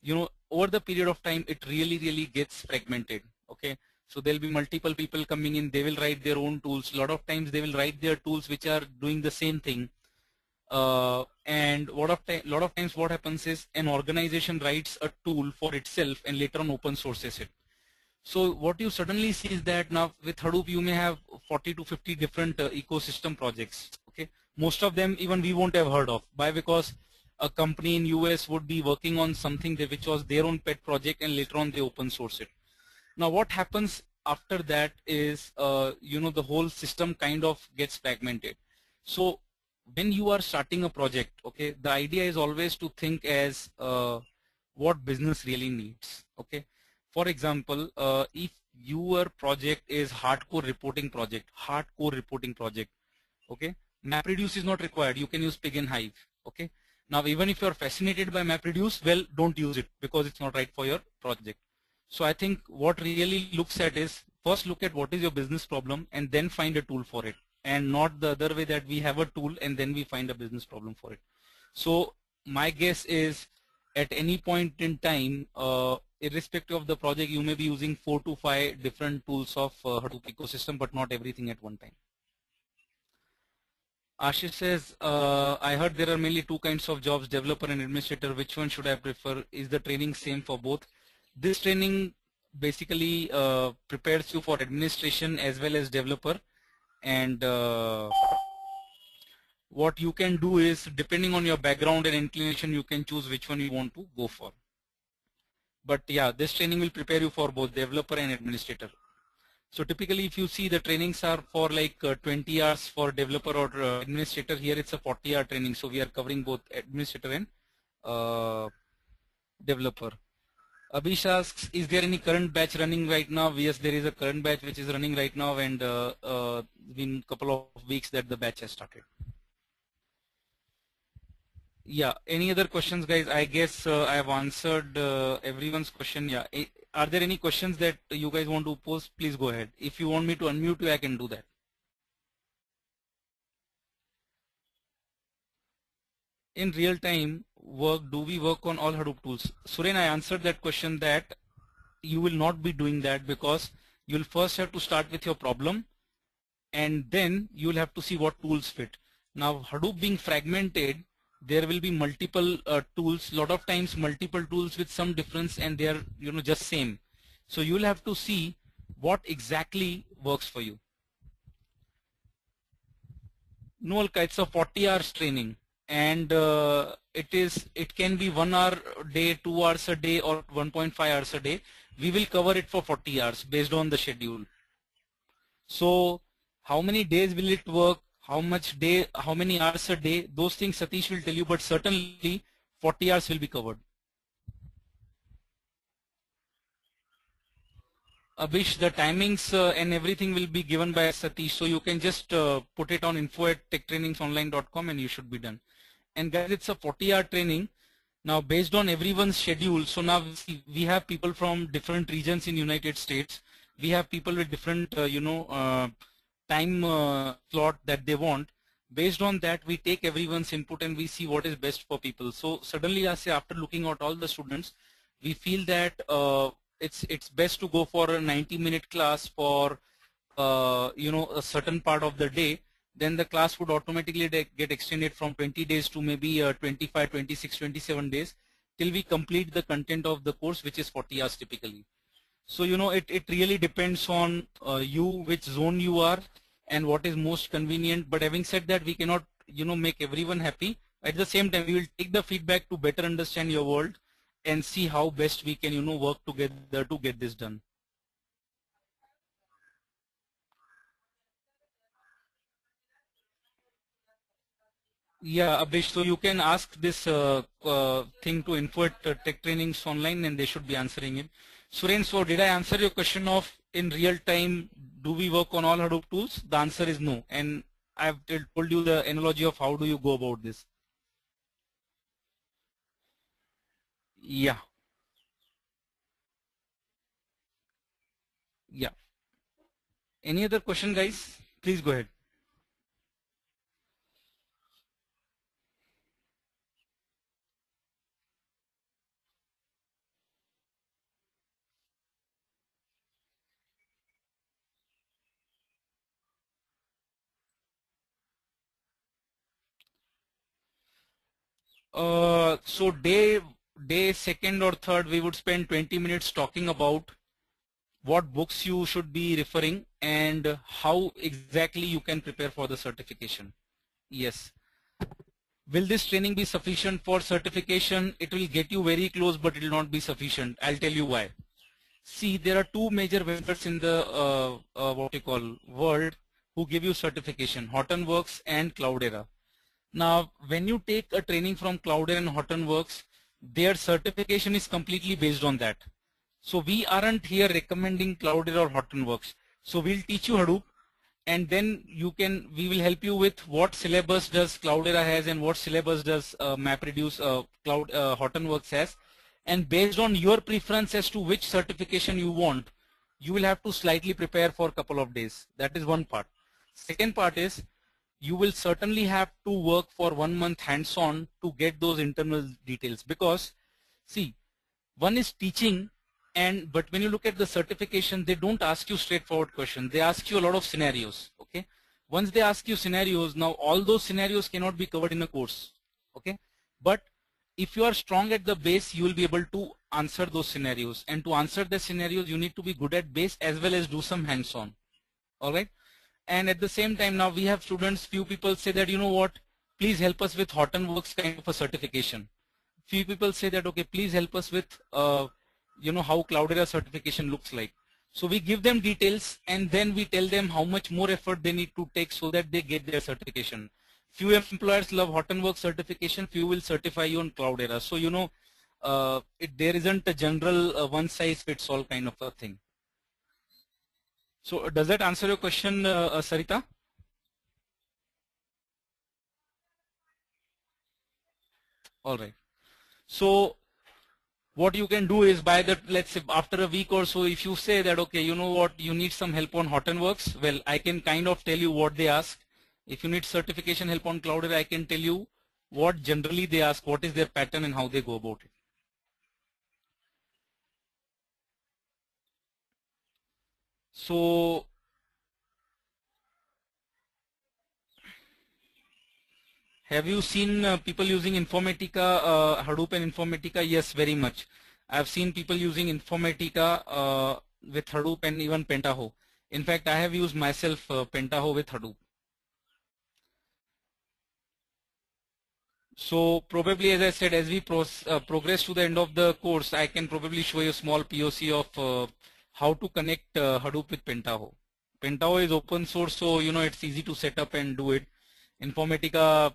you know, over the period of time, it really gets fragmented. Okay, so there'll be multiple people coming in. They will write their own tools. A lot of times, they will write their tools which are doing the same thing. And a lot of times what happens is an organization writes a tool for itself and later on open sources it. So what you suddenly see is that now with Hadoop you may have 40 to 50 different ecosystem projects. Okay, most of them even we won't have heard of. Why? Because a company in US would be working on something which was their own pet project and later on they open source it. Now what happens after that is you know, the whole system kind of gets fragmented. So when you are starting a project, okay, the idea is always to think as what business really needs. Okay, for example, if your project is hardcore reporting project, okay, MapReduce is not required. You can use Pig and Hive. Okay, now even if you are fascinated by MapReduce, well, don't use it because it's not right for your project. So I think what really looks at is first look at what is your business problem and then find a tool for it, and not the other way that we have a tool and then we find a business problem for it. So my guess is at any point in time, irrespective of the project, you may be using 4 to 5 different tools of Hadoop ecosystem, but not everything at one time. Ashish says, I heard there are mainly two kinds of jobs, developer and administrator. Which one should I prefer? Is the training same for both? This training basically prepares you for administration as well as developer, and what you can do is, depending on your background and inclination, you can choose which one you want to go for. But yeah, this training will prepare you for both developer and administrator. So typically if you see, the trainings are for like 20 hours for developer or administrator. Here it's a 40-hour training, so we are covering both administrator and developer. Abhish asks, is there any current batch running right now? Yes, there is a current batch which is running right now, and been a couple of weeks that the batch has started. Yeah, any other questions, guys? I guess I have answered everyone's question. Yeah, are there any questions that you guys want to pose? Please go ahead. If you want me to unmute you, I can do that. In real time work, do we work on all Hadoop tools? Suren, I answered that question that you will not be doing that, because you'll first have to start with your problem and then you'll have to see what tools fit. Now Hadoop being fragmented, there will be multiple tools, lot of times multiple tools with some difference, and they are just same. So you'll have to see what exactly works for you. No, Alka, it's a 40 hours training, and it can be 1 hour a day, 2 hours a day, or 1.5 hours a day. We will cover it for 40 hours based on the schedule. So how many days will it work, how many hours a day, those things Satish will tell you, but certainly 40 hours will be covered. Abhish, the timings and everything will be given by Satish, so you can just put it on info@techtrainingsonline.com and you should be done. And guys, it's a 40-hour training. Now, based on everyone's schedule, so now we have people from different regions in United States. We have people with different, time slot that they want. Based on that, we take everyone's input and we see what is best for people. So suddenly, I say, after looking at all the students, we feel that it's best to go for a 90-minute class for a certain part of the day. Then the class would automatically get extended from 20 days to maybe 25, 26, 27 days till we complete the content of the course, which is 40 hours typically. So it really depends on you, which zone you are and what is most convenient. But having said that, we cannot make everyone happy. At the same time, we will take the feedback to better understand your world and see how best we can work together to get this done. Yeah, Abhish, so you can ask this thing to info@Tech Trainings Online and they should be answering it. Suren, so did I answer your question of in real time, do we work on all Hadoop tools? The answer is no. And I've told you the analogy of how do you go about this. Yeah. Yeah. Any other question, guys? Please go ahead. So day second or third, we would spend 20 minutes talking about what books you should be referring and how exactly you can prepare for the certification. Yes. Will this training be sufficient for certification? It will get you very close, but it will not be sufficient. I'll tell you why. See, there are two major vendors in the what you call world who give you certification, Hortonworks and Cloudera. Now, when you take a training from Cloudera and Hortonworks, their certification is completely based on that. So we aren't here recommending Cloudera or Hortonworks. So we'll teach you Hadoop, and then we will help you with what syllabus does Cloudera has and what syllabus does MapReduce Hortonworks has. And based on your preference as to which certification you want, you will have to slightly prepare for a couple of days. That is one part. Second part is you will certainly have to work for 1 month hands-on to get those internal details, because see, one is teaching, but when you look at the certification, they don't ask you straightforward questions. They ask you a lot of scenarios. Okay. Once they ask you scenarios, now all those scenarios cannot be covered in a course. Okay. But if you are strong at the base, you will be able to answer those scenarios. And to answer the scenarios, you need to be good at base as well as do some hands-on. All right. And at the same time, now we have students, few people say that, you know what, please help us with Hortonworks kind of a certification. Few people say that, okay, please help us with, how Cloudera certification looks like. So we give them details and then we tell them how much more effort they need to take so that they get their certification. Few employers love Hortonworks certification, few will certify you on Cloudera. So, there isn't a general one size fits all kind of a thing. So does that answer your question, Sarita? All right. So what you can do is by the, let's say after a week or so, if you say that, okay, you know what, you need some help on Hortonworks, well, I can kind of tell you what they ask. If you need certification help on Cloudera, I can tell you what generally they ask, what is their pattern and how they go about it. So Have you seen people using Informatica, Hadoop and Informatica? Yes, very much. I've seen people using Informatica with Hadoop and even Pentaho. In fact, I have used myself Pentaho with Hadoop. So probably, as I said, as we progress to the end of the course, I can probably show you a small POC of how to connect Hadoop with Pentaho. Pentaho is open source, so it's easy to set up and do it. Informatica,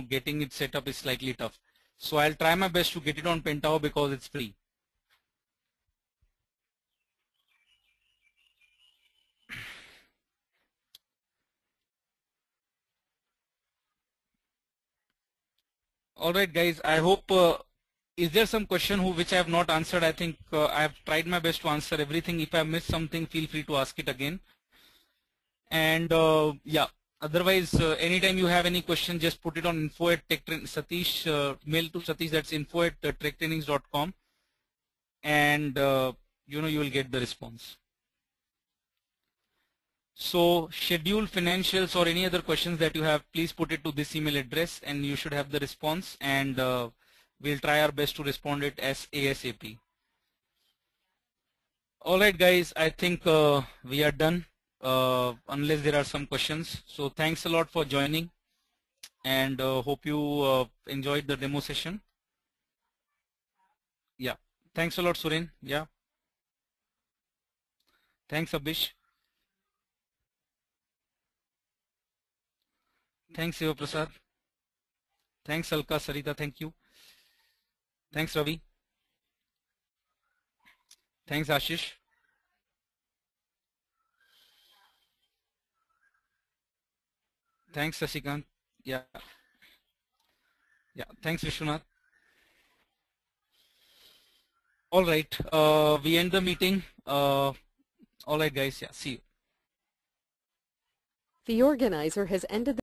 getting it set up is slightly tough. So I'll try my best to get it on Pentaho because it's free. All right, guys. I hope. Is there some question which I have not answered? I think I have tried my best to answer everything. If I missed something, feel free to ask it again. And yeah. Otherwise, anytime you have any question, just put it on info@techtraining. Satish, mail to Satish. That's info@techtrainings.com, and you will get the response. So schedule financials or any other questions that you have, please put it to this email address and you should have the response, and we'll try our best to respond it as ASAP. Alright guys, I think we are done unless there are some questions. So thanks a lot for joining, and hope you enjoyed the demo session. Yeah, thanks a lot Suren. Yeah, thanks Abhish. Thanks Siva Prasad. Thanks Alka, Sarita, thank you. Thanks Ravi. Thanks Ashish. Thanks Sashikant. Yeah. Yeah. Thanks Vishwanath. All right. We end the meeting. All right, guys. Yeah. See you. The organizer has ended the